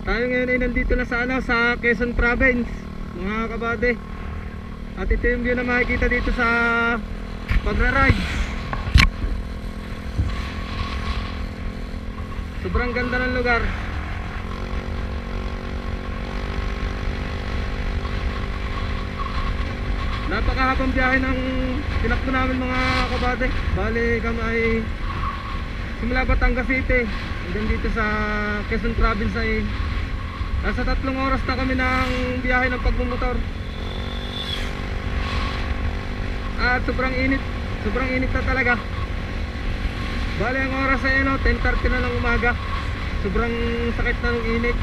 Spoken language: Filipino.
Tayo ngayon ay nandito na sa sa Quezon Province, mga kabady. At ito yung view na makikita dito sa pagra-ride. Sobrang ganda ng lugar. Napakahabang biyahe ng tinakbo namin, mga kabady. Bali kami ay simula Batangas City hanggang dito sa Quezon Province ay nasa 3 oras na kami ng biyahe ng pagmumotor. At sobrang init na talaga. Bali ang oras ay 10:30 na ng umaga. Sobrang sakit na ng init.